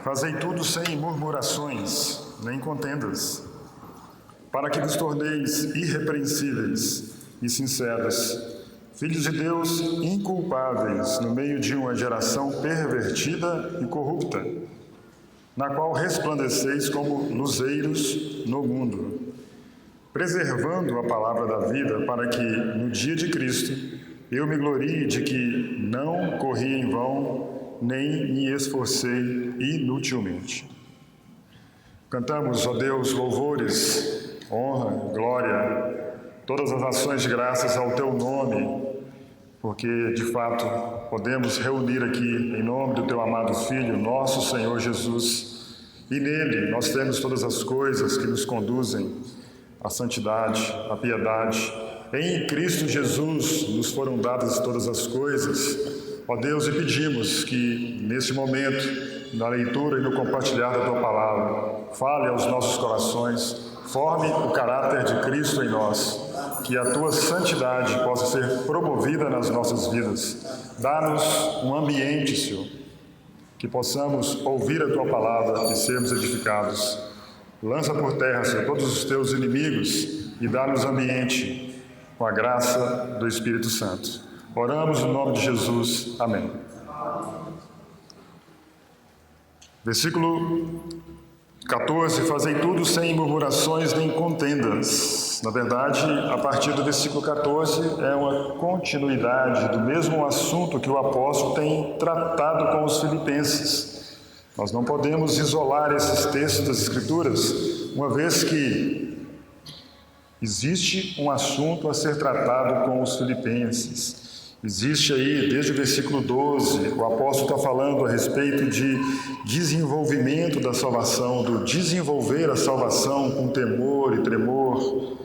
Fazei tudo sem murmurações, nem contendas, para que vos torneis irrepreensíveis e sinceros, filhos de Deus inculpáveis no meio de uma geração pervertida e corrupta, na qual resplandeceis como luzeiros no mundo, preservando a palavra da vida, para que, no dia de Cristo, eu me glorie de que não corri em vão, nem me esforcei inutilmente. Cantamos, ó Deus, louvores, honra, glória, todas as ações de graças ao Teu nome, porque, de fato, podemos reunir aqui em nome do Teu amado Filho, nosso Senhor Jesus, e nele nós temos todas as coisas que nos conduzem à santidade, à piedade. Em Cristo Jesus nos foram dadas todas as coisas. Ó Deus, e pedimos que, neste momento, na leitura e no compartilhar da Tua Palavra, fale aos nossos corações, forme o caráter de Cristo em nós, que a Tua santidade possa ser promovida nas nossas vidas. Dá-nos um ambiente, Senhor, que possamos ouvir a Tua Palavra e sermos edificados. Lança por terra, Senhor, todos os Teus inimigos e dá-nos ambiente com a graça do Espírito Santo. Oramos no nome de Jesus. Amém. Versículo 14. Fazei tudo sem murmurações nem contendas. Na verdade, a partir do versículo 14, é uma continuidade do mesmo assunto que o apóstolo tem tratado com os filipenses. Nós não podemos isolar esses textos das Escrituras, uma vez que existe um assunto a ser tratado com os filipenses. Existe aí, desde o versículo 12, o apóstolo está falando a respeito de desenvolvimento da salvação, do desenvolver a salvação com temor e tremor,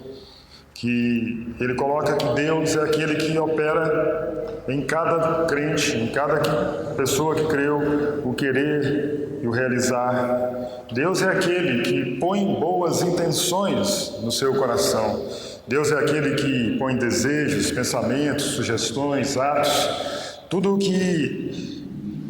que ele coloca que Deus é aquele que opera em cada crente, em cada pessoa que creu, o querer e o realizar. Deus é aquele que põe boas intenções no seu coração. Deus é aquele que põe desejos, pensamentos, sugestões, atos, tudo o que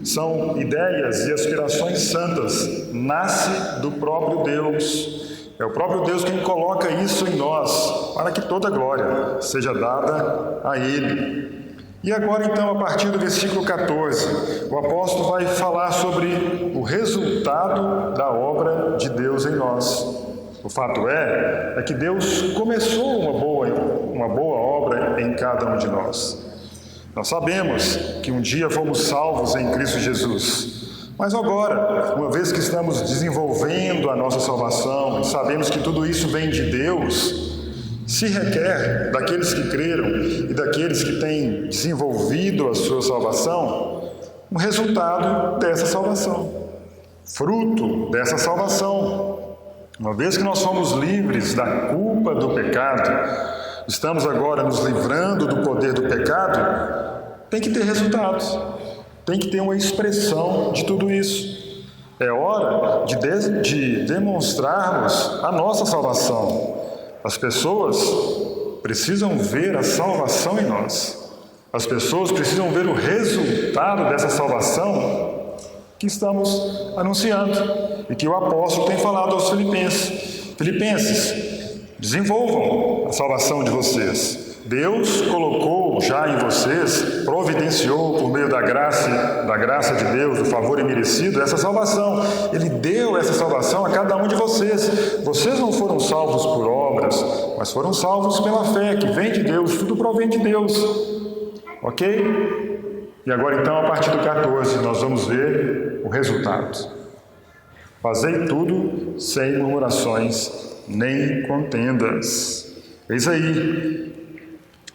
são ideias e aspirações santas, nasce do próprio Deus. É o próprio Deus quem coloca isso em nós, para que toda glória seja dada a Ele. E agora, então, a partir do versículo 14, o apóstolo vai falar sobre o resultado da obra de Deus em nós. O fato é que Deus começou uma boa obra em cada um de nós. Nós sabemos que um dia fomos salvos em Cristo Jesus. Mas agora, uma vez que estamos desenvolvendo a nossa salvação e sabemos que tudo isso vem de Deus, se requer daqueles que creram e daqueles que têm desenvolvido a sua salvação, um resultado dessa salvação, fruto dessa salvação. Uma vez que nós somos livres da culpa do pecado, estamos agora nos livrando do poder do pecado, tem que ter resultados, tem que ter uma expressão de tudo isso. É hora de demonstrarmos a nossa salvação. As pessoas precisam ver a salvação em nós. As pessoas precisam ver o resultado dessa salvação que estamos anunciando e que o apóstolo tem falado aos filipenses. Filipenses, desenvolvam a salvação de vocês. Deus colocou já em vocês, providenciou por meio da graça de Deus, do favor imerecido, essa salvação. Ele deu essa salvação a cada um de vocês. Vocês não foram salvos por obras, mas foram salvos pela fé, que vem de Deus, tudo provém de Deus. Ok? E agora então, a partir do 14, nós vamos ver o resultado. Fazei tudo sem murmurações, nem contendas. Eis aí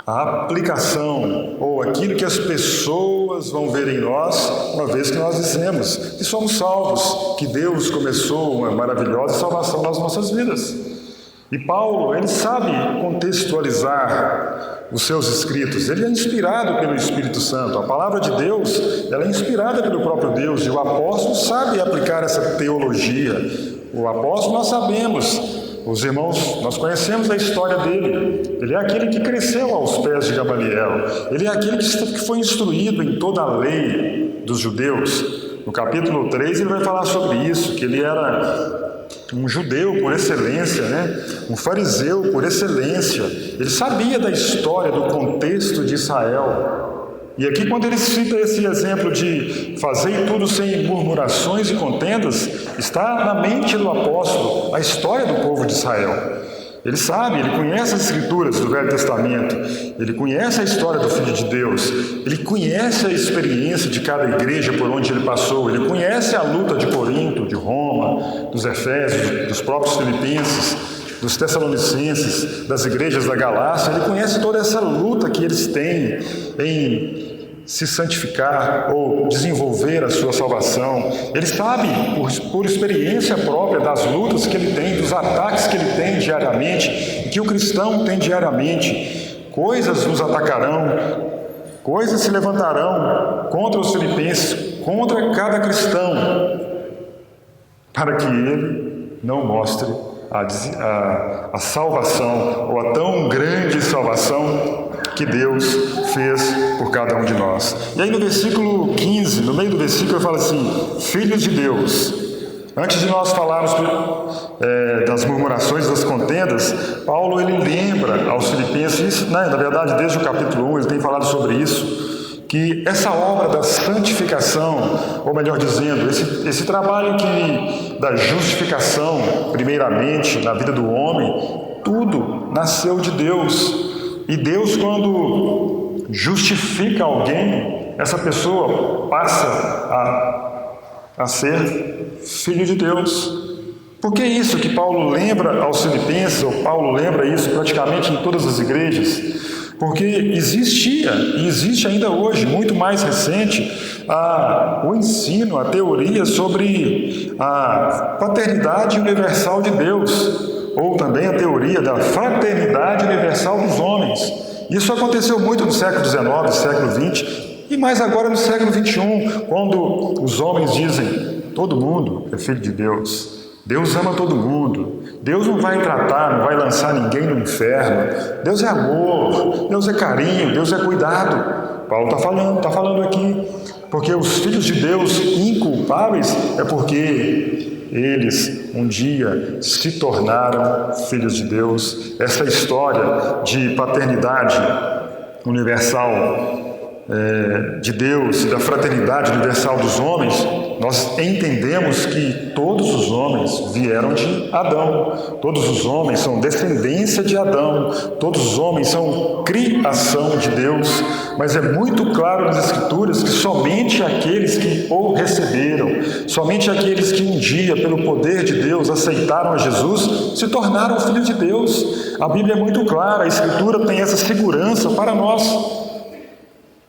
a aplicação, ou aquilo que as pessoas vão ver em nós, uma vez que nós dissemos que somos salvos, que Deus começou uma maravilhosa salvação nas nossas vidas. E Paulo, ele sabe contextualizar os seus escritos. Ele é inspirado pelo Espírito Santo. A palavra de Deus, ela é inspirada pelo próprio Deus. E o apóstolo sabe aplicar essa teologia. O apóstolo nós sabemos, os irmãos, nós conhecemos a história dele. Ele é aquele que cresceu aos pés de Gamaliel. Ele é aquele que foi instruído em toda a lei dos judeus. No capítulo 3 ele vai falar sobre isso, que ele era um judeu por excelência, um fariseu por excelência. Ele sabia da história, do contexto de Israel. E aqui, quando ele cita esse exemplo de fazer tudo sem murmurações e contendas, está na mente do apóstolo a história do povo de Israel. Ele sabe, ele conhece as escrituras do Velho Testamento, ele conhece a história do Filho de Deus, ele conhece a experiência de cada igreja por onde ele passou, ele conhece a luta de Corinto, de Roma, dos Efésios, dos próprios Filipenses, dos Tessalonicenses, das igrejas da Galácia. Ele conhece toda essa luta que eles têm em se santificar ou desenvolver a sua salvação. Ele sabe, por experiência própria, das lutas que ele tem, dos ataques que ele tem diariamente, que o cristão tem diariamente. Coisas nos atacarão, coisas se levantarão contra os filipenses, contra cada cristão, para que ele não mostre a salvação, ou a tão grande salvação que Deus fez por cada um de nós. E aí no versículo 15, no meio do versículo, ele fala assim: filhos de Deus. Antes de nós falarmos das murmurações, das contendas, Paulo ele lembra aos filipenses, na verdade desde o capítulo 1 ele tem falado sobre isso, que essa obra da santificação, ou melhor dizendo, esse trabalho da justificação, primeiramente, na vida do homem, tudo nasceu de Deus. E Deus, quando justifica alguém, essa pessoa passa a ser filho de Deus. Por que isso que Paulo lembra aos filipenses, ou Paulo lembra isso praticamente em todas as igrejas? Porque existia, e existe ainda hoje, muito mais recente, o ensino, a teoria sobre a paternidade universal de Deus, ou também a teoria da fraternidade universal dos homens. Isso aconteceu muito no século XIX, século XX, e mais agora no século XXI, quando os homens dizem: todo mundo é filho de Deus, Deus ama todo mundo, Deus não vai tratar, não vai lançar ninguém no inferno, Deus é amor, Deus é carinho, Deus é cuidado. Paulo está falando aqui, porque os filhos de Deus inculpáveis é porque eles um dia se tornaram filhos de Deus. Essa história de paternidade universal de Deus e da fraternidade universal dos homens, nós entendemos que todos os homens vieram de Adão, todos os homens são descendência de Adão, todos os homens são criação de Deus, mas é muito claro nas Escrituras que somente aqueles que o receberam, somente aqueles que um dia, pelo poder de Deus, aceitaram a Jesus, se tornaram filhos de Deus. A Bíblia é muito clara, a Escritura tem essa segurança para nós.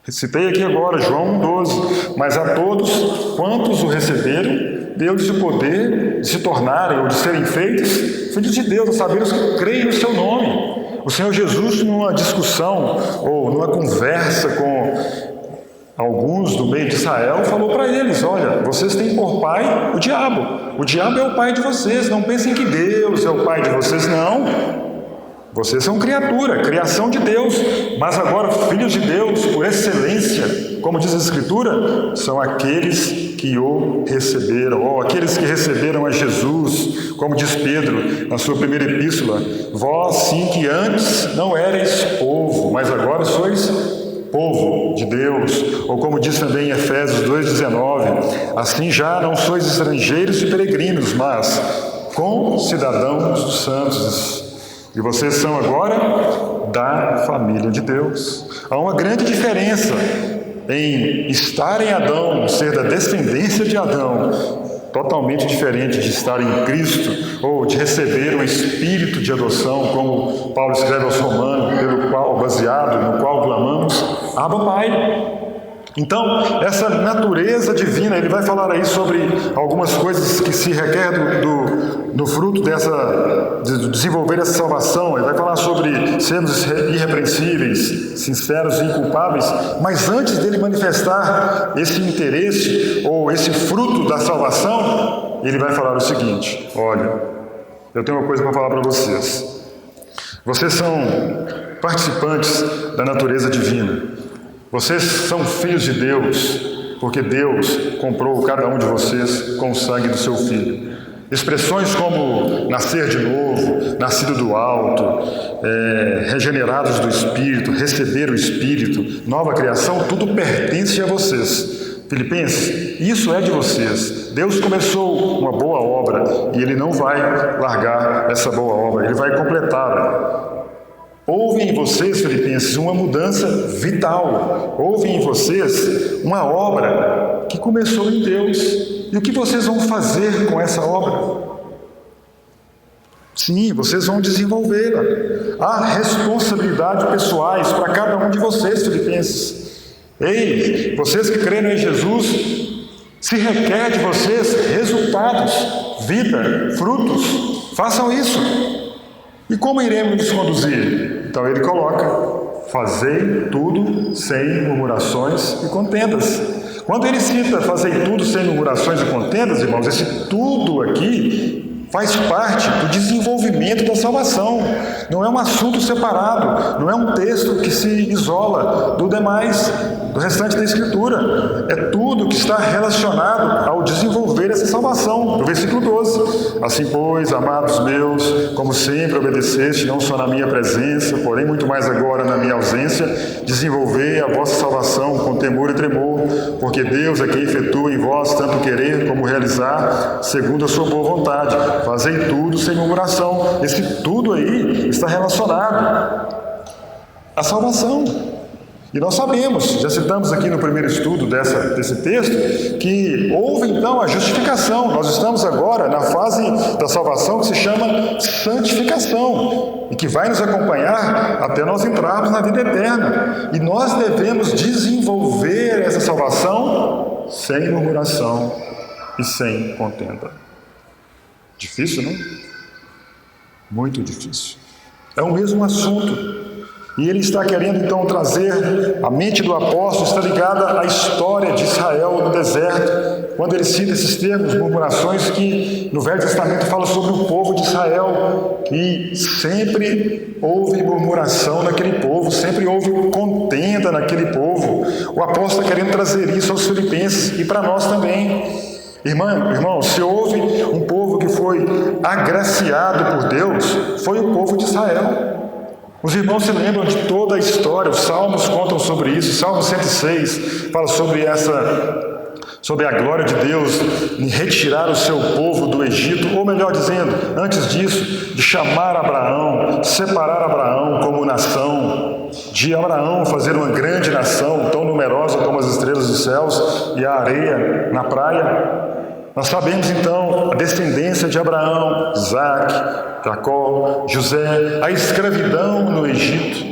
Citei aqui agora, João 1,12. Mas a todos quantos o receberam, deu-lhes o poder de se tornarem ou de serem feitos filhos de Deus, a saber os que creem no seu nome. O Senhor Jesus, numa discussão ou numa conversa com alguns do meio de Israel, falou para eles: olha, vocês têm por pai o diabo é o pai de vocês, não pensem que Deus é o pai de vocês, não. Vocês são criatura, criação de Deus, mas agora filhos de Deus por excelência, como diz a Escritura, são aqueles que o receberam, ou aqueles que receberam a Jesus, como diz Pedro na sua primeira epístola: vós sim que antes não erais povo, mas agora sois povo de Deus, ou como diz também em Efésios 2,19, assim já não sois estrangeiros e peregrinos, mas concidadãos dos santos. E vocês são agora da família de Deus. Há uma grande diferença em estar em Adão, ser da descendência de Adão, totalmente diferente de estar em Cristo, ou de receber o espírito de adoção, como Paulo escreve aos Romanos, baseado no qual clamamos: Abba, Pai. Então, essa natureza divina, ele vai falar aí sobre algumas coisas que se requer do fruto de desenvolver essa salvação. Ele vai falar sobre sermos irrepreensíveis, sinceros e inculpáveis, mas antes dele manifestar esse interesse ou esse fruto da salvação, ele vai falar o seguinte: olha, eu tenho uma coisa para falar para vocês. Vocês são participantes da natureza divina. Vocês são filhos de Deus, porque Deus comprou cada um de vocês com o sangue do seu Filho. Expressões como nascer de novo, nascido do alto, regenerados do Espírito, receber o Espírito, nova criação, tudo pertence a vocês. Filipenses, isso é de vocês. Deus começou uma boa obra e Ele não vai largar essa boa obra, Ele vai completá-la. Houve em vocês, Filipenses, uma mudança vital. Houve em vocês uma obra que começou em Deus. E o que vocês vão fazer com essa obra? Sim, vocês vão desenvolvê-la. Há responsabilidades pessoais para cada um de vocês, Filipenses. Ei, vocês que creram em Jesus, se requer de vocês resultados, vida, frutos. Façam isso. E como iremos nos conduzir? Então ele coloca: fazei tudo sem murmurações e contendas. Quando ele cita fazei tudo sem murmurações e contendas, irmãos, esse tudo aqui faz parte do desenvolvimento da salvação. Não é um assunto separado, não é um texto que se isola do demais, do restante da Escritura. É tudo que está relacionado ao desenvolver essa salvação. No versículo 12: assim, pois, amados meus, como sempre obedeceste, não só na minha presença, porém muito mais agora na minha ausência, desenvolvei a vossa salvação com temor e tremor, porque Deus é quem efetua em vós tanto querer como realizar, segundo a sua boa vontade. Fazei tudo sem murmuração. Esse tudo aí está relacionado à salvação. E nós sabemos, já citamos aqui no primeiro estudo desse texto, que houve então a justificação. Nós estamos agora na fase da salvação que se chama santificação e que vai nos acompanhar até nós entrarmos na vida eterna. E nós devemos desenvolver essa salvação sem murmuração e sem contenda. Difícil, não? Muito difícil. É o mesmo assunto. E ele está querendo então trazer, a mente do apóstolo está ligada à história de Israel no deserto, quando ele cita esses termos, murmurações, que no Velho Testamento fala sobre o povo de Israel, e sempre houve murmuração naquele povo, sempre houve contenda naquele povo. O apóstolo está querendo trazer isso aos filipenses e para nós também. Irmão, se houve um povo que foi agraciado por Deus, foi o povo de Israel. Os irmãos se lembram de toda a história, os salmos contam sobre isso. Salmo 106 fala sobre a glória de Deus em retirar o seu povo do Egito, ou melhor dizendo, antes disso, de chamar Abraão, separar Abraão como nação, de Abraão fazer uma grande nação, tão numerosa como as estrelas dos céus e a areia na praia. Nós sabemos então a descendência de Abraão, Isaac, Jacó, José, a escravidão no Egito,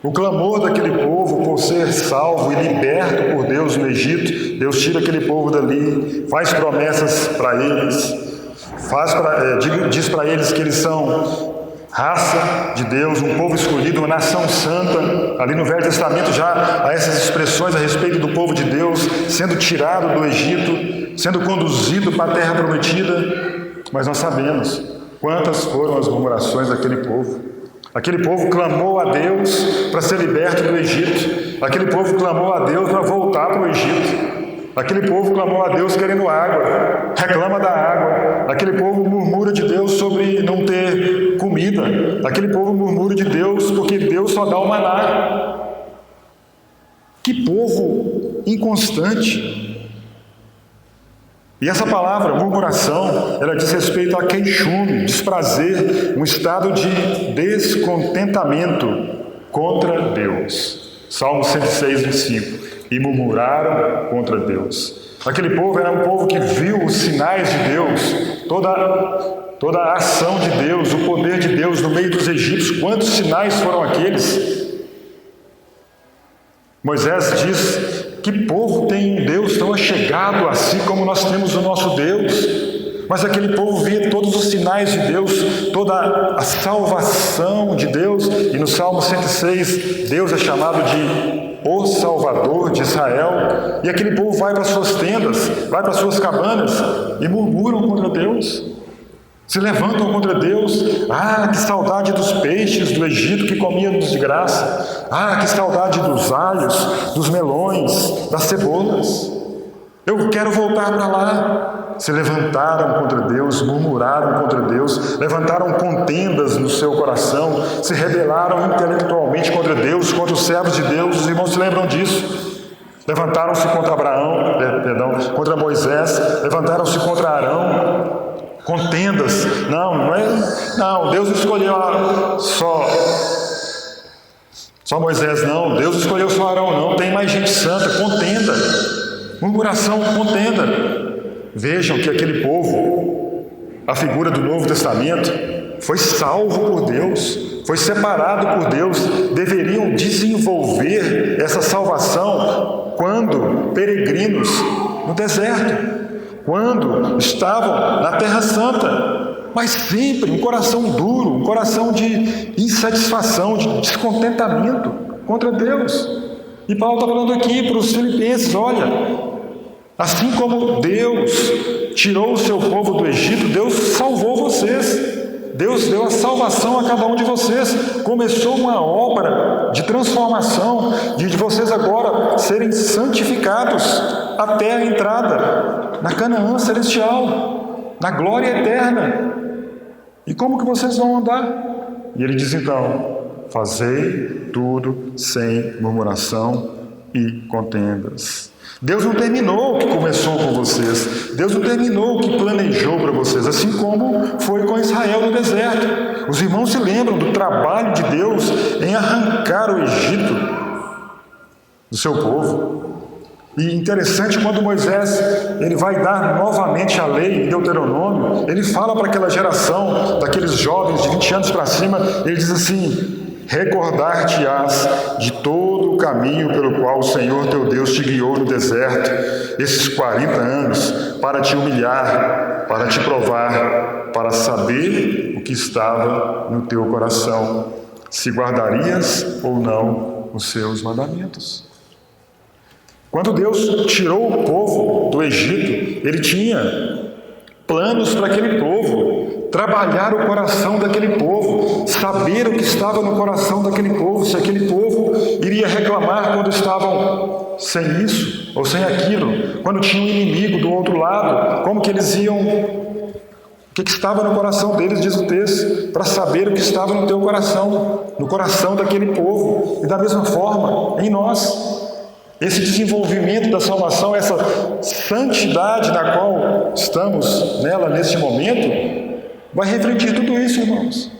o clamor daquele povo por ser salvo e liberto por Deus no Egito. Deus tira aquele povo dali, faz promessas para eles, diz para eles que eles são raça de Deus, um povo escolhido, uma nação santa. Ali no Velho Testamento já há essas expressões a respeito do povo de Deus sendo tirado do Egito, sendo conduzido para a terra prometida. Mas nós sabemos quantas foram as murmurações daquele povo. Aquele povo clamou a Deus para ser liberto do Egito. Aquele povo clamou a Deus para voltar para o Egito. Aquele povo clamou a Deus querendo água, reclama da água. Aquele povo murmura de Deus sobre não ter comida. Aquele povo murmura de Deus porque Deus só dá o maná. Que povo inconstante! E essa palavra, murmuração, ela diz respeito a queixume, desprazer, um estado de descontentamento contra Deus. Salmo 106, 25. E murmuraram contra Deus. Aquele povo era um povo que viu os sinais de Deus, toda a ação de Deus, o poder de Deus no meio dos egípcios. Quantos sinais foram aqueles? Moisés diz Que povo tem um Deus tão achegado a si como nós temos o nosso Deus? Mas aquele povo via todos os sinais de Deus, toda a salvação de Deus. E no Salmo 106, Deus é chamado de o Salvador de Israel. E aquele povo vai para suas tendas, vai para suas cabanas e murmuram contra Deus. Se levantam contra Deus. Ah, que saudade dos peixes do Egito que comíamos de graça. Ah, que saudade dos alhos, dos melões, das cebolas. Eu quero voltar para lá. Se levantaram contra Deus, murmuraram contra Deus, levantaram contendas no seu coração, se rebelaram intelectualmente contra Deus, contra os servos de Deus. Os irmãos se lembram disso? Levantaram-se contra contra Moisés, levantaram-se contra Arão, contendas. Não, Deus escolheu só Moisés, não. Deus escolheu só Arão, não. Tem mais gente santa, contenda. Murmuração, contenda. Vejam que aquele povo, a figura do Novo Testamento, foi salvo por Deus, foi separado por Deus. Deveriam desenvolver essa salvação quando peregrinos no deserto, quando estavam na Terra Santa, mas sempre um coração duro, um coração de insatisfação, de descontentamento contra Deus. E Paulo está falando aqui para os filipenses: olha, assim como Deus tirou o seu povo do Egito, Deus salvou vocês. Deus deu a salvação a cada um de vocês. Começou uma obra de transformação, de vocês agora serem santificados até a entrada na Canaã celestial, na glória eterna. E como que vocês vão andar? E ele diz então: fazei tudo sem murmuração e contendas. Deus não terminou o que começou com vocês. Deus não terminou o que planejou para vocês, assim como foi com Israel no deserto. Os irmãos se lembram do trabalho de Deus em arrancar o Egito do seu povo. E interessante, quando Moisés ele vai dar novamente a lei em Deuteronômio, ele fala para aquela geração, daqueles jovens de 20 anos para cima, ele diz assim: recordar-te-ás de todo o caminho pelo qual o Senhor teu Deus te guiou no deserto, esses 40 anos, para te humilhar, para te provar, para saber o que estava no teu coração, se guardarias ou não os seus mandamentos. Quando Deus tirou o povo do Egito, Ele tinha planos para aquele povo, trabalhar o coração daquele povo, saber o que estava no coração daquele povo, se aquele povo iria reclamar quando estavam sem isso ou sem aquilo, quando tinha um inimigo do outro lado, como que eles iam, o que estava no coração deles, diz o texto, para saber o que estava no teu coração, no coração daquele povo. E da mesma forma, em nós, esse desenvolvimento da salvação, essa santidade na qual estamos nela neste momento, vai refletir tudo isso, irmãos.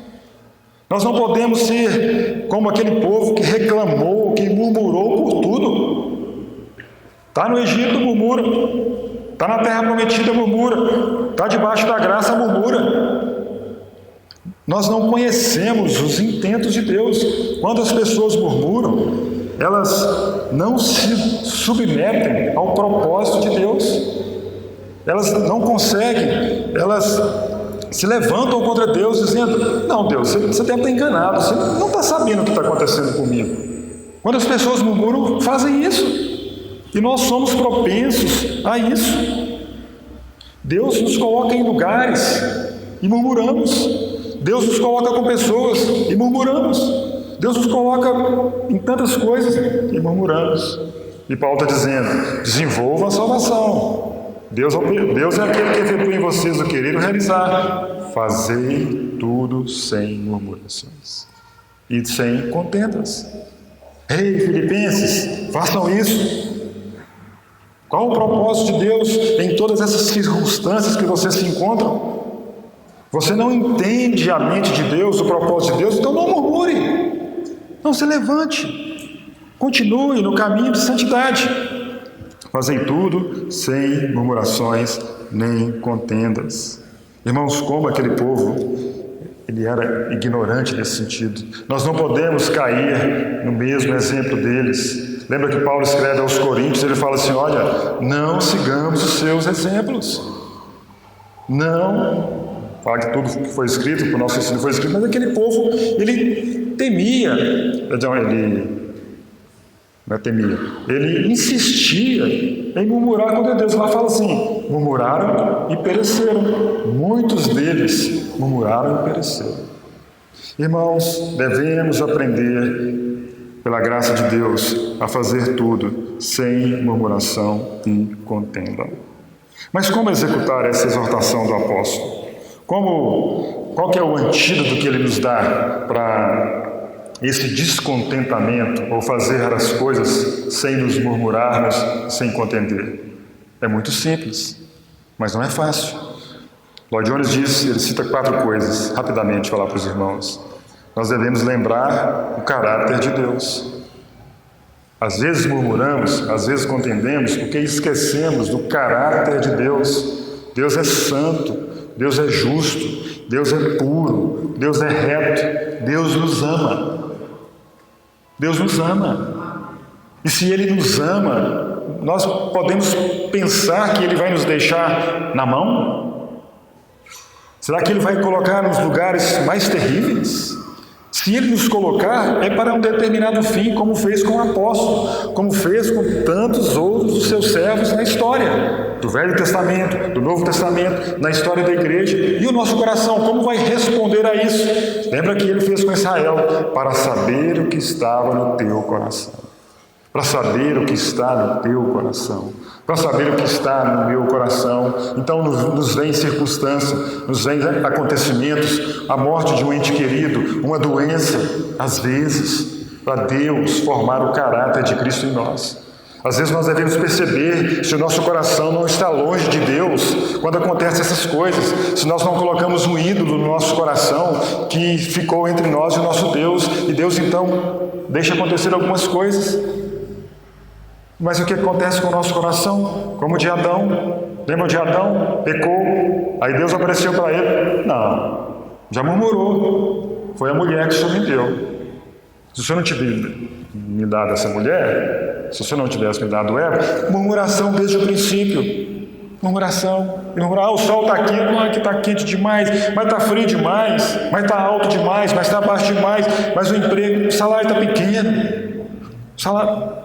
Nós não podemos ser como aquele povo que reclamou, que murmurou por tudo. Está no Egito, murmura. Está na terra prometida, murmura. Está debaixo da graça, murmura. Nós não conhecemos os intentos de Deus. Quando as pessoas murmuram, elas não se submetem ao propósito de Deus. Elas não conseguem, elas se levantam contra Deus dizendo: não, Deus, você deve estar enganado, você não está sabendo o que está acontecendo comigo. Quando as pessoas murmuram, fazem isso. E nós somos propensos a isso. Deus nos coloca em lugares e murmuramos. Deus nos coloca com pessoas e murmuramos. Deus nos coloca em tantas coisas e murmuramos. E Paulo está dizendo: desenvolva a salvação. Deus é aquele que efetua em vocês o querer e o realizar. Fazei tudo sem murmurações e sem contendas. Ei, filipenses, façam isso. Qual o propósito de Deus em todas essas circunstâncias que vocês se encontram? Você não entende a mente de Deus, o propósito de Deus, então não murmure. Não se levante, continue no caminho de santidade. Fazem tudo sem murmurações nem contendas. Irmãos, como aquele povo, ele era ignorante nesse sentido. Nós não podemos cair no mesmo exemplo deles. Lembra que Paulo escreve aos Coríntios, ele fala assim, olha, não sigamos os seus exemplos. Não. Fala que tudo que foi escrito, para o nosso ensino foi escrito, mas aquele povo, ele temia, ele insistia em murmurar contra Deus. Lá fala assim, murmuraram e pereceram. Muitos deles murmuraram e pereceram. Irmãos, devemos aprender, pela graça de Deus, a fazer tudo sem murmuração e contenda. Mas como executar essa exortação do apóstolo? Qual que é o antídoto que ele nos dá para esse descontentamento ou fazer as coisas sem nos murmurarmos, sem contender? É muito simples, mas não é fácil. Lloyd Jones diz, ele cita 4 coisas, rapidamente falar para os irmãos. Nós devemos lembrar o caráter de Deus. Às vezes murmuramos, às vezes contendemos, porque esquecemos do caráter de Deus. Deus é santo, Deus é justo, Deus é puro, Deus é reto, Deus nos ama. Deus nos ama. E se Ele nos ama, nós podemos pensar que Ele vai nos deixar na mão? Será que Ele vai colocar nos lugares mais terríveis? Se Ele nos colocar, é para um determinado fim, como fez com o apóstolo, como fez com tantos outros dos seus servos na história, do Velho Testamento, do Novo Testamento, na história da igreja. E o nosso coração, como vai responder a isso? Lembra que Ele fez com Israel, para saber o que estava no teu coração. Para saber o que está no teu coração. Para saber o que está no meu coração. Então nos vem circunstâncias, nos vem acontecimentos, a morte de um ente querido, uma doença, às vezes, para Deus formar o caráter de Cristo em nós. Às vezes nós devemos perceber se o nosso coração não está longe de Deus quando acontecem essas coisas, se nós não colocamos um ídolo no nosso coração que ficou entre nós e o nosso Deus, e Deus então deixa acontecer algumas coisas. Mas o que acontece com o nosso coração? Como o de Adão. Lembra de Adão? Pecou. Aí Deus apareceu para ele. Não. Já murmurou. Foi a mulher que o Senhor me deu. Se o Senhor não tivesse me dado essa mulher, se o Senhor não tivesse me dado ela, murmuração desde o princípio. Murmuração. O sol está aqui, que está quente demais, mas está frio demais, mas está alto demais, mas está baixo demais, mas o emprego, o salário está pequeno. O salário...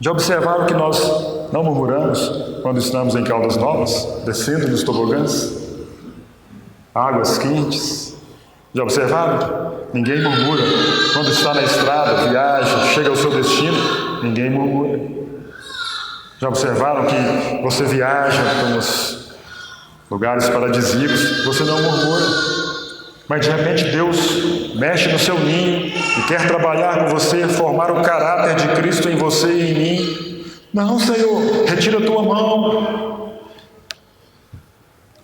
Já observaram que nós não murmuramos quando estamos em Caldas Novas, descendo nos tobogãs? Águas quentes. Já observaram? Ninguém murmura. Quando está na estrada, viaja, chega ao seu destino, ninguém murmura. Já observaram que você viaja pelos lugares paradisíacos, você não murmura. Mas de repente Deus mexe no seu ninho e quer trabalhar com você, formar o caráter de Cristo em você e em mim. Não, Senhor, retira a tua mão.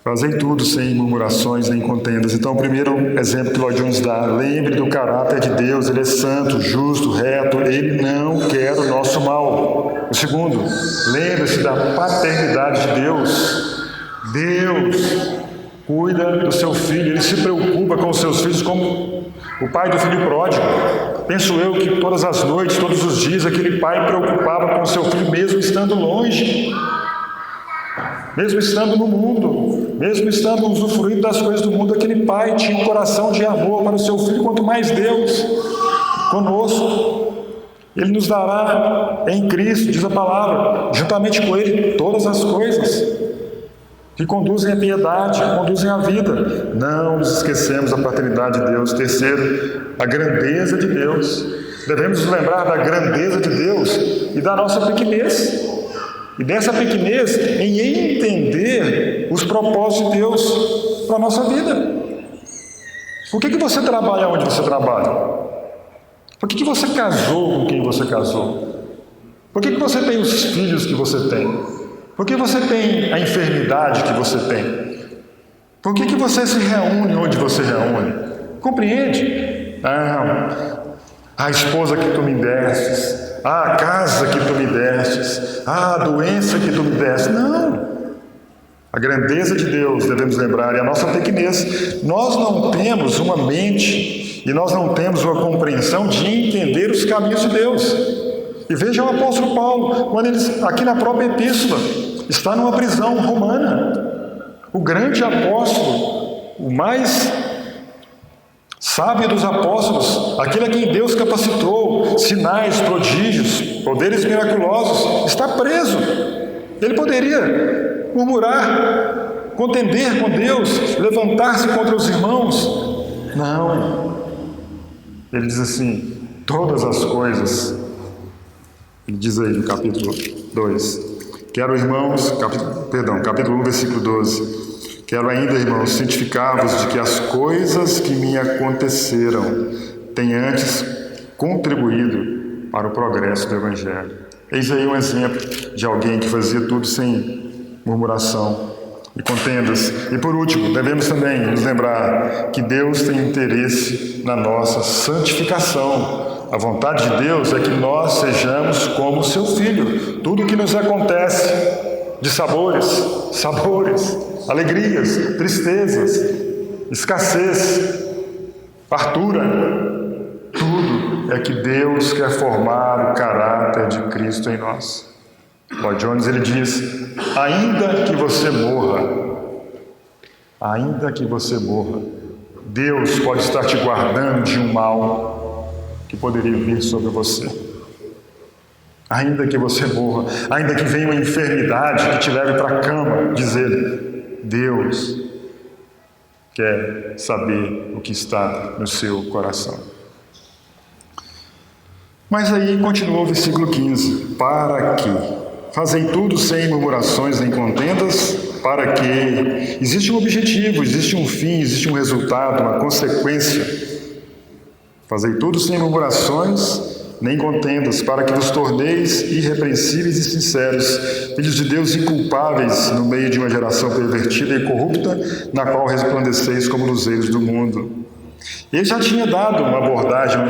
Fazei tudo sem murmurações nem contendas. Então, o primeiro exemplo que Lloyd Jones dá, lembre do caráter de Deus, Ele é santo, justo, reto, Ele não quer o nosso mal. O segundo, lembre-se da paternidade de Deus. Deus cuida do seu filho, Ele se preocupa com os seus filhos como o pai do filho pródigo. Penso eu que todas as noites, todos os dias, aquele pai preocupava com o seu filho, mesmo estando longe, mesmo estando no mundo, mesmo estando usufruindo das coisas do mundo. Aquele pai tinha um coração de amor para o seu filho, quanto mais Deus conosco. Ele nos dará em Cristo, diz a palavra, juntamente com Ele, todas as coisas que conduzem à piedade, que conduzem à vida. Não nos esquecemos da paternidade de Deus. Terceiro, a grandeza de Deus. Devemos nos lembrar da grandeza de Deus e da nossa pequenez. E dessa pequenez em entender os propósitos de Deus para a nossa vida. Por que você trabalha onde você trabalha? Por que você casou com quem você casou? Por que você tem os filhos que você tem? Por que você tem a enfermidade que você tem? Por que você se reúne onde você reúne? Compreende? A esposa que tu me destes, a casa que tu me destes, a doença que tu me destes. Não! A grandeza de Deus, devemos lembrar, e a nossa pequenez. Nós não temos uma mente e nós não temos uma compreensão de entender os caminhos de Deus. E veja o apóstolo Paulo, quando ele, aqui na própria epístola, está numa prisão romana. O grande apóstolo, o mais sábio dos apóstolos, aquele a quem Deus capacitou, sinais, prodígios, poderes miraculosos, está preso. Ele poderia murmurar, contender com Deus, levantar-se contra os irmãos. Não. Ele diz assim, todas as coisas. Ele diz aí no capítulo 2. Quero, irmãos, capítulo 1, versículo 12. Quero ainda, irmãos, cientificar-vos de que as coisas que me aconteceram têm antes contribuído para o progresso do Evangelho. Eis aí um exemplo de alguém que fazia tudo sem murmuração e contendas. E por último, devemos também nos lembrar que Deus tem interesse na nossa santificação. A vontade de Deus é que nós sejamos como seu Filho. Tudo o que nos acontece de sabores, alegrias, tristezas, escassez, fartura, tudo é que Deus quer formar o caráter de Cristo em nós. Lloyd Jones, ele diz, ainda que você morra, Deus pode estar te guardando de um mal que poderia vir sobre você. Ainda que você morra, ainda que venha uma enfermidade que te leve para a cama, diz ele, Deus quer saber o que está no seu coração. Mas aí continua o versículo 15, para que fazem tudo sem murmurações nem contendas, para que existe um objetivo, existe um fim, existe um resultado, uma consequência. Fazei tudo sem murmurações, nem contendas, para que vos torneis irrepreensíveis e sinceros, filhos de Deus inculpáveis no meio de uma geração pervertida e corrupta, na qual resplandeceis como luzeiros do mundo. Ele já tinha dado uma abordagem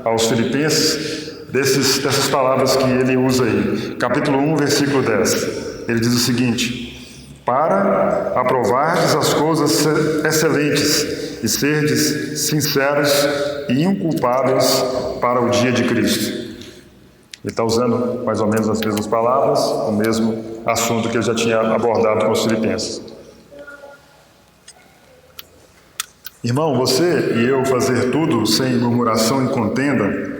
aos filipenses dessas palavras que ele usa aí. Capítulo 1, versículo 10. Ele diz o seguinte, para aprovardes as coisas excelentes e serdes sinceros e inculpáveis para o dia de Cristo. Ele está usando mais ou menos as mesmas palavras, o mesmo assunto que ele já tinha abordado com os filipenses. Irmão, você e eu fazer tudo sem murmuração e contenda,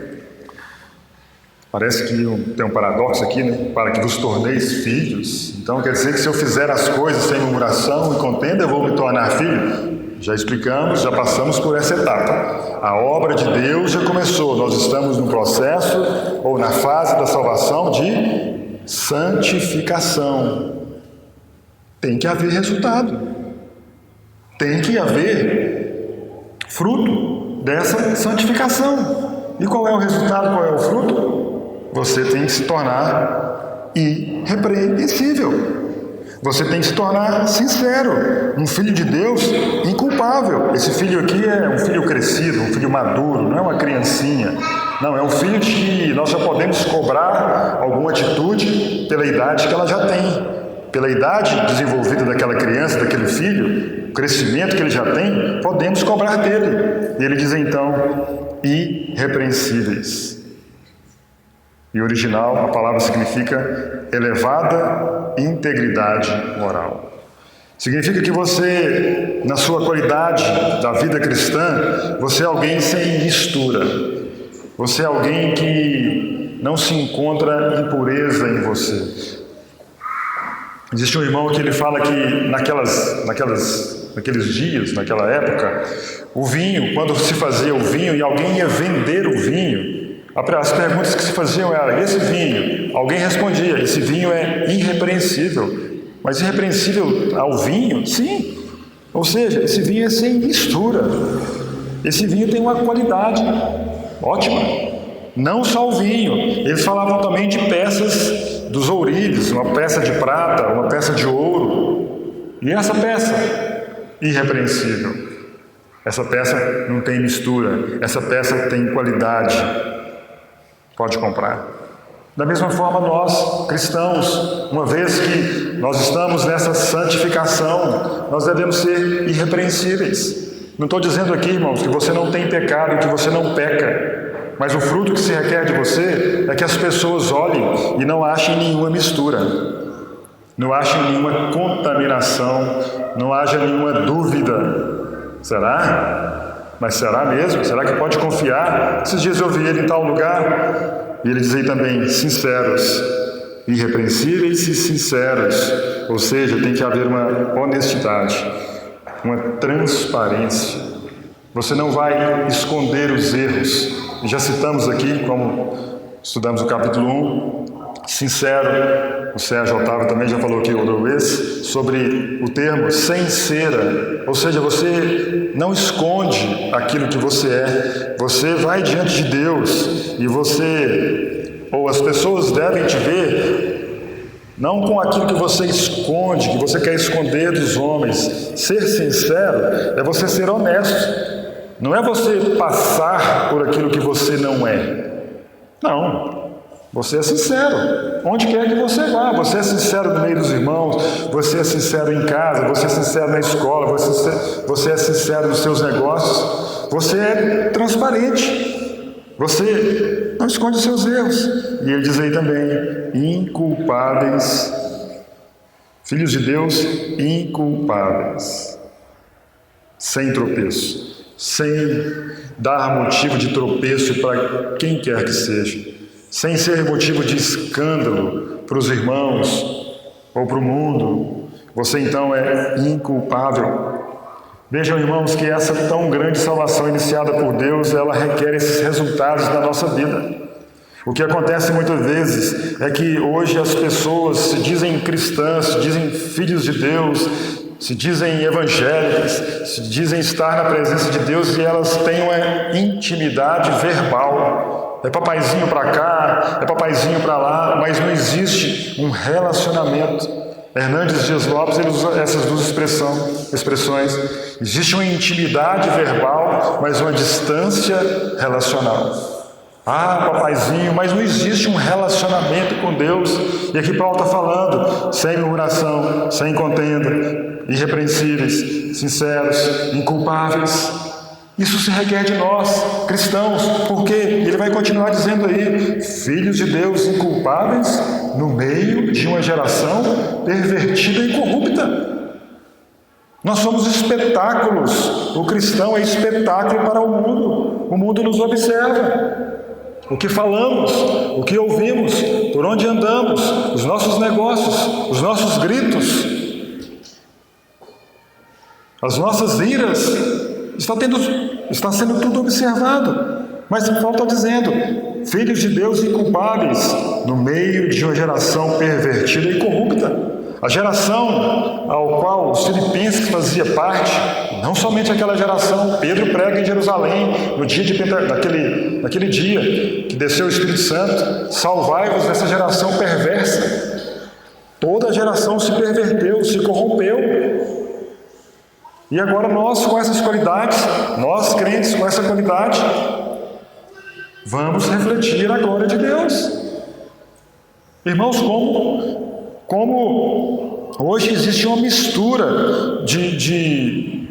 parece que tem um paradoxo aqui, né? Para que vos torneis filhos. Então quer dizer que se eu fizer as coisas sem murmuração e contenda, eu vou me tornar filho? Já explicamos, já passamos por essa etapa. A obra de Deus já começou. Nós estamos no processo, ou na fase da salvação, de santificação. Tem que haver resultado. Tem que haver fruto dessa santificação. E qual é o resultado, qual é o fruto? Você tem que se tornar irrepreensível. Você tem que se tornar sincero, um filho de Deus inculpável. Esse filho aqui é um filho crescido, um filho maduro, não é uma criancinha. Não, é um filho de que nós já podemos cobrar alguma atitude pela idade que ela já tem. Pela idade desenvolvida daquela criança, daquele filho, o crescimento que ele já tem, podemos cobrar dele. E ele diz então, irrepreensíveis. Em original, a palavra significa elevada integridade moral. Significa que você, na sua qualidade da vida cristã, você é alguém sem mistura. Você é alguém que não se encontra impureza em você. Existe um irmão que ele fala que naqueles dias, naquela época, o vinho, quando se fazia o vinho e alguém ia vender o vinho, as perguntas que se faziam eram, esse vinho? Alguém respondia, esse vinho é irrepreensível. Mas irrepreensível ao vinho? Sim. Ou seja, esse vinho é sem mistura. Esse vinho tem uma qualidade ótima. Não só o vinho. Eles falavam também de peças dos ouríveis, uma peça de prata, uma peça de ouro. E essa peça? Irrepreensível. Essa peça não tem mistura. Essa peça tem qualidade. Pode comprar. Da mesma forma, nós, cristãos, uma vez que nós estamos nessa santificação, nós devemos ser irrepreensíveis. Não estou dizendo aqui, irmãos, que você não tem pecado, que você não peca. Mas o fruto que se requer de você é que as pessoas olhem e não achem nenhuma mistura, não achem nenhuma contaminação, não haja nenhuma dúvida. Será? Mas será mesmo? Será que pode confiar? Esses dias eu vi ele em tal lugar e ele dizia também, sinceros, irrepreensíveis e sinceros. Ou seja, tem que haver uma honestidade, uma transparência. Você não vai esconder os erros. Já citamos aqui, como estudamos o capítulo 1, sincero. O Sérgio Otávio também já falou aqui outra vez sobre o termo sem cera. Ou seja, você não esconde aquilo que você é. Você vai diante de Deus e ou as pessoas devem te ver não com aquilo que você esconde, que você quer esconder dos homens. Ser sincero é você ser honesto. Não é você passar por aquilo que você não é. Não. Você é sincero. Onde quer que você vá. Você é sincero no meio dos irmãos. Você é sincero em casa. Você é sincero na escola. Você é sincero nos seus negócios. Você é transparente. Você não esconde os seus erros. E ele diz aí também, inculpáveis. Filhos de Deus, inculpáveis. Sem tropeço. Sem dar motivo de tropeço para quem quer que seja. Sem ser motivo de escândalo para os irmãos ou para o mundo. Você então é inculpável. Vejam, irmãos, que essa tão grande salvação iniciada por Deus, ela requer esses resultados na nossa vida. O que acontece muitas vezes é que hoje as pessoas se dizem cristãs, se dizem filhos de Deus, se dizem evangélicas, se dizem estar na presença de Deus e elas têm uma intimidade verbal. É papaizinho para cá, é papaizinho para lá, mas não existe um relacionamento. Hernandes Dias Lopes, ele usa essas duas expressões. Existe uma intimidade verbal, mas uma distância relacional. Ah, papaizinho, mas não existe um relacionamento com Deus. E aqui Paulo está falando, sem murmuração, sem contenda, irrepreensíveis, sinceros, inculpáveis. Isso se requer de nós, cristãos, porque ele vai continuar dizendo aí, filhos de Deus inculpáveis no meio de uma geração pervertida e corrupta. Nós somos espetáculos, o cristão é espetáculo para o mundo nos observa. O que falamos, o que ouvimos, por onde andamos, os nossos negócios, os nossos gritos, as nossas iras, está sendo tudo observado. Mas Paulo está dizendo, filhos de Deus inculpáveis, no meio de uma geração pervertida e corrupta. A geração ao qual os filipenses fazia parte, não somente aquela geração, Pedro prega em Jerusalém, no dia naquele dia que desceu o Espírito Santo, salvai-vos dessa geração perversa. Toda a geração se perverteu, se corrompeu. E agora nós, com essas qualidades, nós crentes com essa qualidade, vamos refletir a glória de Deus. Irmãos, como hoje existe uma mistura de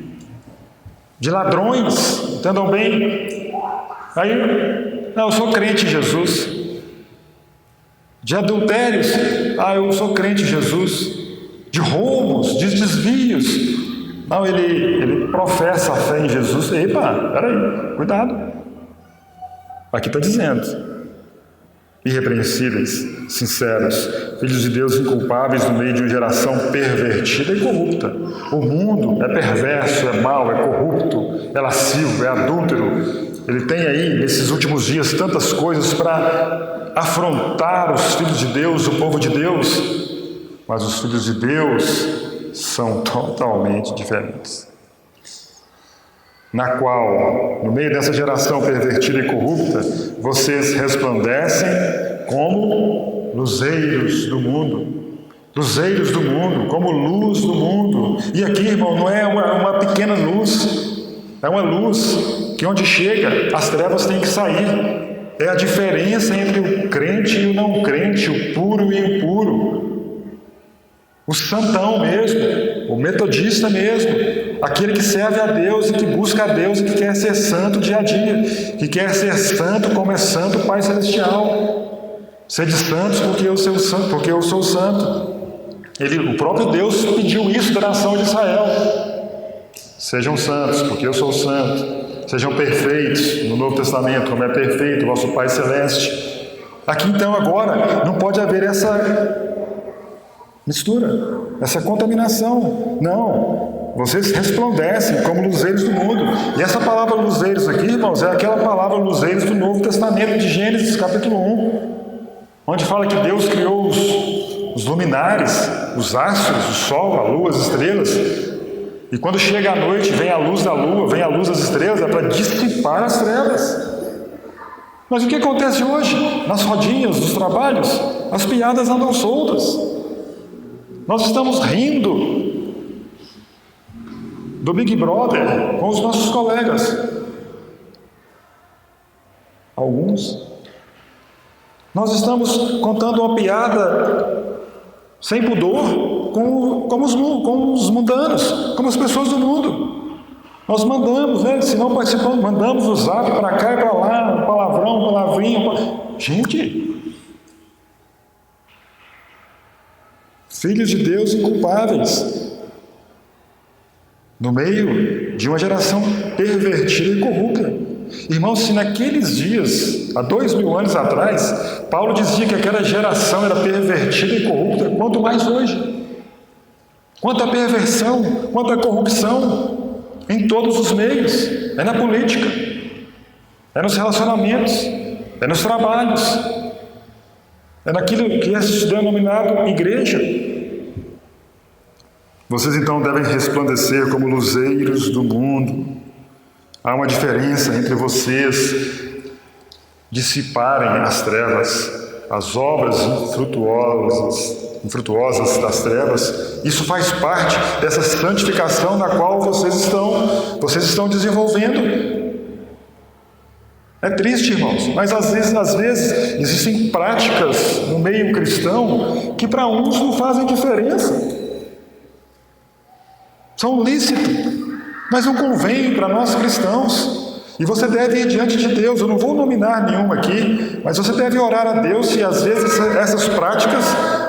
ladrões, entendam bem? Aí, eu sou crente em Jesus. De adultérios, eu sou crente em Jesus. De roubos, de desvios. Não, ele professa a fé em Jesus. Epa, peraí, cuidado. Aqui está dizendo. Irrepreensíveis, sinceros, filhos de Deus inculpáveis no meio de uma geração pervertida e corrupta. O mundo é perverso, é mau, é corrupto, é lascivo, é adúltero. Ele tem aí, nesses últimos dias, tantas coisas para afrontar os filhos de Deus, o povo de Deus. Mas os filhos de Deus são totalmente diferentes. Na qual, no meio dessa geração pervertida e corrupta, vocês resplandecem como luzeiros do mundo. Luzeiros do mundo, como luz do mundo. E aqui, irmão, não é uma pequena luz, é uma luz que onde chega, as trevas têm que sair. É a diferença entre o crente e o não crente, o puro e o impuro. o santão mesmo, o metodista mesmo, aquele que serve a Deus e que busca a Deus e que quer ser santo dia a dia, que quer ser santo como é santo o Pai Celestial. Sede santos porque eu sou santo, porque eu sou santo. O próprio Deus pediu isso da nação de Israel. Sejam santos, porque eu sou santo. Sejam perfeitos no Novo Testamento, como é perfeito o vosso Pai Celeste. Aqui então agora não pode haver essa mistura, essa contaminação. Não, vocês resplandecem como luzeiros do mundo. E essa palavra luzeiros aqui, irmãos, é aquela palavra luzeiros do Novo Testamento, de Gênesis capítulo 1, onde fala que Deus criou os luminares, os astros, o sol, a lua, as estrelas. E quando chega a noite, vem a luz da lua, vem a luz das estrelas, é para dissipar as trevas. Mas o que acontece hoje? Nas rodinhas dos trabalhos, as piadas andam soltas. Nós estamos rindo do Big Brother com os nossos colegas. Alguns. Nós estamos contando uma piada sem pudor com os mundanos, como as pessoas do mundo. Nós mandamos, né? Se não participamos, mandamos o zap para cá e para lá, um palavrão, um palavrinho. Gente, filhos de Deus inculpáveis, no meio de uma geração pervertida e corrupta. Irmãos, se naqueles dias, há 2000 anos atrás, Paulo dizia que aquela geração era pervertida e corrupta, quanto mais hoje. Quanta perversão, quanta corrupção em todos os meios. É na política, é nos relacionamentos, é nos trabalhos, é naquilo que é denominado igreja. Vocês então devem resplandecer como luzeiros do mundo. Há uma diferença entre vocês dissiparem as trevas, as obras infrutuosas das trevas. Isso faz parte dessa santificação na qual vocês estão desenvolvendo. É triste, irmãos, mas às vezes existem práticas no meio cristão que para uns não fazem diferença. São lícitos, mas não convém para nós cristãos. E você deve ir diante de Deus. Eu não vou nominar nenhuma aqui, mas você deve orar a Deus se às vezes essas práticas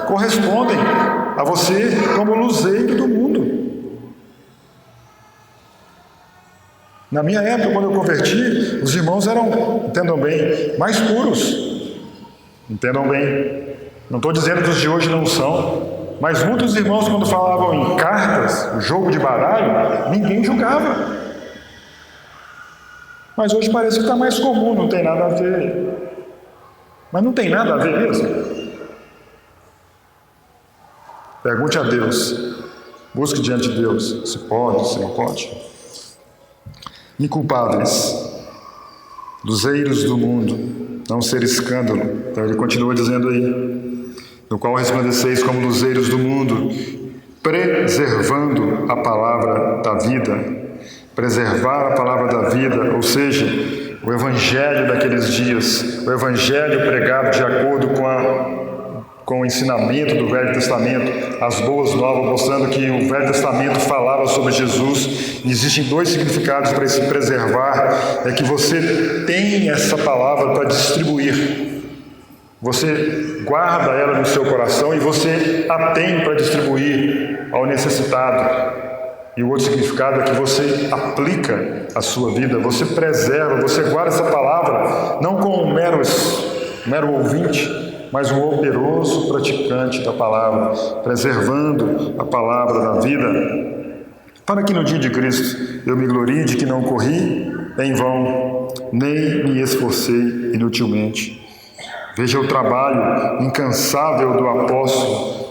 correspondem a você como luzeiro do mundo. Na minha época, quando eu converti, os irmãos eram, entendam bem, mais puros. Entendam bem. Não estou dizendo que os de hoje não são. Mas muitos irmãos, quando falavam em cartas, o jogo de baralho, ninguém julgava. Mas hoje parece que está mais comum, não tem nada a ver. Mas não tem nada a ver mesmo. Pergunte a Deus. Busque diante de Deus se pode, se não pode. Inculpáveis, luzeiros do mundo, não ser escândalo. Então ele continua dizendo aí, no qual resplandeceis como luzeiros do mundo, preservando a palavra da vida. Preservar a palavra da vida, ou seja, o evangelho daqueles dias, o evangelho pregado de acordo com o ensinamento do Velho Testamento, as boas novas, mostrando que o Velho Testamento falava sobre Jesus. E existem dois significados para esse preservar, é que você tem essa palavra para distribuir. Você guarda ela no seu coração e você a tem para distribuir ao necessitado. E o outro significado é que você aplica a sua vida, você preserva, você guarda essa palavra, não como um mero ouvinte, mas um operoso praticante da palavra, preservando a palavra da vida, para que no dia de Cristo eu me glorie de que não corri em vão, nem me esforcei inutilmente. Veja o trabalho incansável do apóstolo,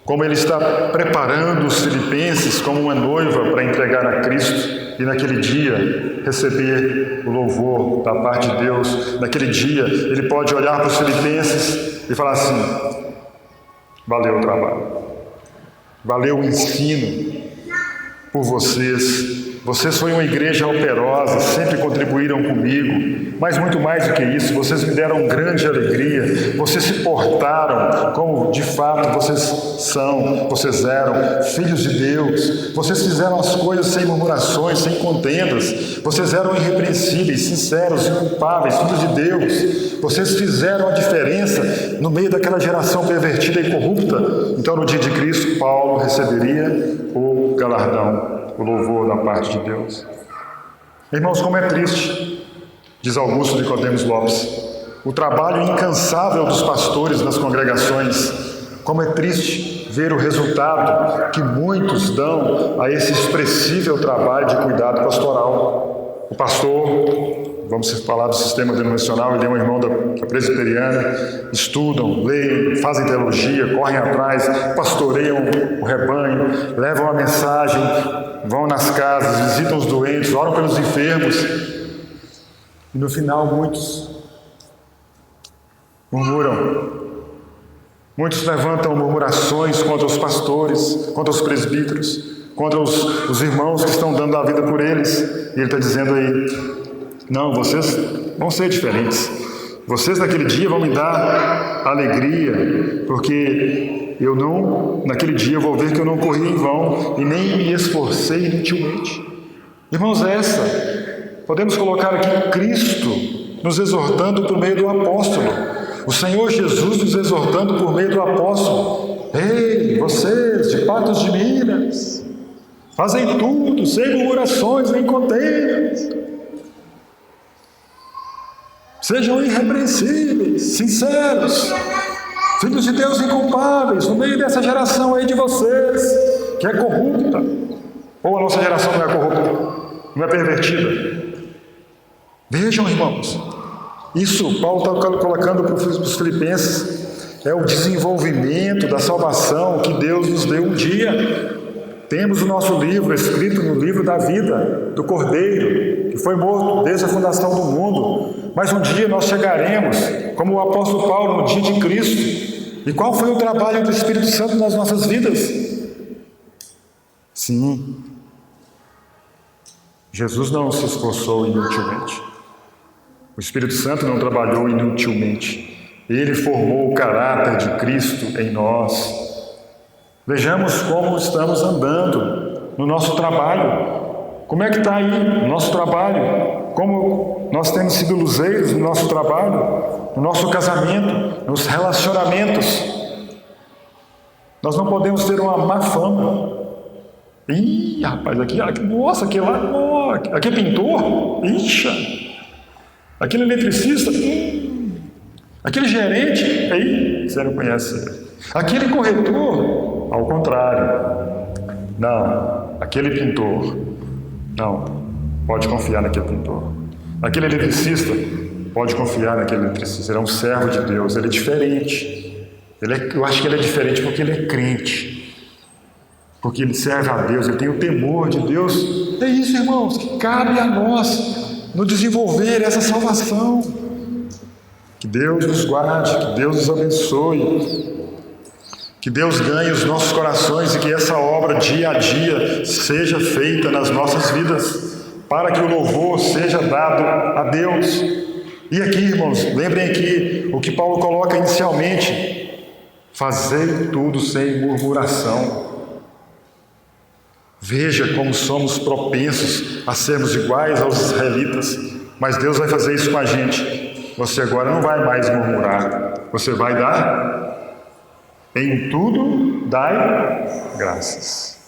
como ele está preparando os filipenses como uma noiva para entregar a Cristo e naquele dia receber o louvor da parte de Deus. Naquele dia ele pode olhar para os filipenses e falar assim: valeu o trabalho, valeu o ensino por vocês, Vocês foram uma igreja operosa, sempre contribuíram comigo, mas muito mais do que isso, vocês me deram grande alegria, vocês se portaram como de fato vocês eram filhos de Deus, vocês fizeram as coisas sem murmurações, sem contendas, vocês eram irrepreensíveis, sinceros, inculpáveis, filhos de Deus, vocês fizeram a diferença no meio daquela geração pervertida e corrupta. Então, no dia de Cristo, Paulo receberia o galardão, o louvor da parte de Deus. Irmãos, como é triste, diz Augusto de Codemos Lopes, o trabalho incansável dos pastores nas congregações. Como é triste ver o resultado que muitos dão a esse expressível trabalho de cuidado pastoral. O pastor, vamos falar do sistema denominacional, ele é um irmão da presbiteriana, estudam, leem, fazem teologia, correm atrás, pastoreiam o rebanho, levam a mensagem, vão nas casas, visitam os doentes, oram pelos enfermos. E no final muitos murmuram. Muitos levantam murmurações contra os pastores, contra os presbíteros, contra os irmãos que estão dando a vida por eles. E ele está dizendo aí, não, vocês vão ser diferentes. Vocês naquele dia vão me dar alegria, porque naquele dia eu vou ver que eu não corri em vão e nem me esforcei inutilmente. Irmãos, podemos colocar aqui Cristo nos exortando por meio do apóstolo. O Senhor Jesus nos exortando por meio do apóstolo. Ei, vocês de Patos de Minas, fazem tudo sem murmurações nem contendas. Sejam irrepreensíveis, sinceros, filhos de Deus inculpáveis, no meio dessa geração aí de vocês, que é corrupta. Ou a nossa geração não é corrupta, não é pervertida. Vejam, irmãos, isso Paulo está colocando para os filipenses, é o desenvolvimento da salvação que Deus nos deu um dia. Temos o nosso livro escrito no livro da vida do Cordeiro, que foi morto desde a fundação do mundo. Mas um dia nós chegaremos, como o apóstolo Paulo, no dia de Cristo. E qual foi o trabalho do Espírito Santo nas nossas vidas? Sim, Jesus não se esforçou inutilmente. O Espírito Santo não trabalhou inutilmente. Ele formou o caráter de Cristo em nós. Vejamos como estamos andando no nosso trabalho. Como é que está aí o nosso trabalho? Como nós temos sido luzeiros no nosso trabalho, no nosso casamento, nos relacionamentos. Nós não podemos ter uma má fama. Ih, rapaz, nossa, aquele lá, aqui é pintor? Ixa! Aquele eletricista? Aquele gerente? Aí, você não conhece ele. Aquele corretor? Ao contrário. Não, aquele pintor. Não, pode confiar naquele pintor. Aquele eletricista? Pode confiar naquele eletricista. Ele é um servo de Deus, ele é diferente. Eu acho que ele é diferente porque ele é crente. Porque ele serve a Deus, ele tem o temor de Deus. É isso, irmãos, que cabe a nós no desenvolver essa salvação. Que Deus nos guarde, que Deus nos abençoe, que Deus ganhe os nossos corações e que essa obra dia a dia seja feita nas nossas vidas, para que o louvor seja dado a Deus. E aqui, irmãos, lembrem aqui o que Paulo coloca inicialmente: fazei tudo sem murmuração. Veja como somos propensos a sermos iguais aos israelitas, mas Deus vai fazer isso com a gente. Você agora não vai mais murmurar, você vai dar, em tudo dai graças.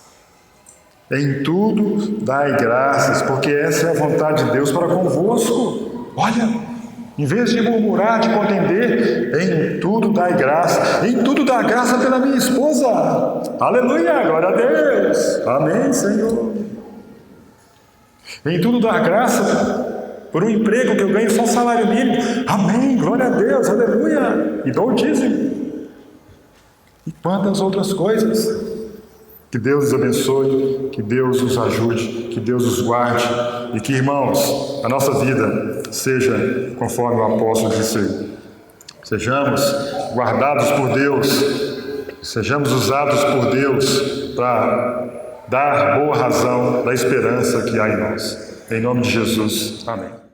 Em tudo dai graças, porque essa é a vontade de Deus para convosco. Olha, em vez de murmurar, de contender, em tudo dai graça. Em tudo dá graça pela minha esposa. Aleluia, glória a Deus. Amém, Senhor. Em tudo dá graça por um emprego que eu ganho só salário mínimo. Amém, glória a Deus, aleluia. E dou o dízimo. E quantas outras coisas. Que Deus os abençoe, que Deus os ajude, que Deus os guarde e que, irmãos, a nossa vida seja conforme o apóstolo disse. Sejamos guardados por Deus, sejamos usados por Deus para dar boa razão da esperança que há em nós. Em nome de Jesus, amém.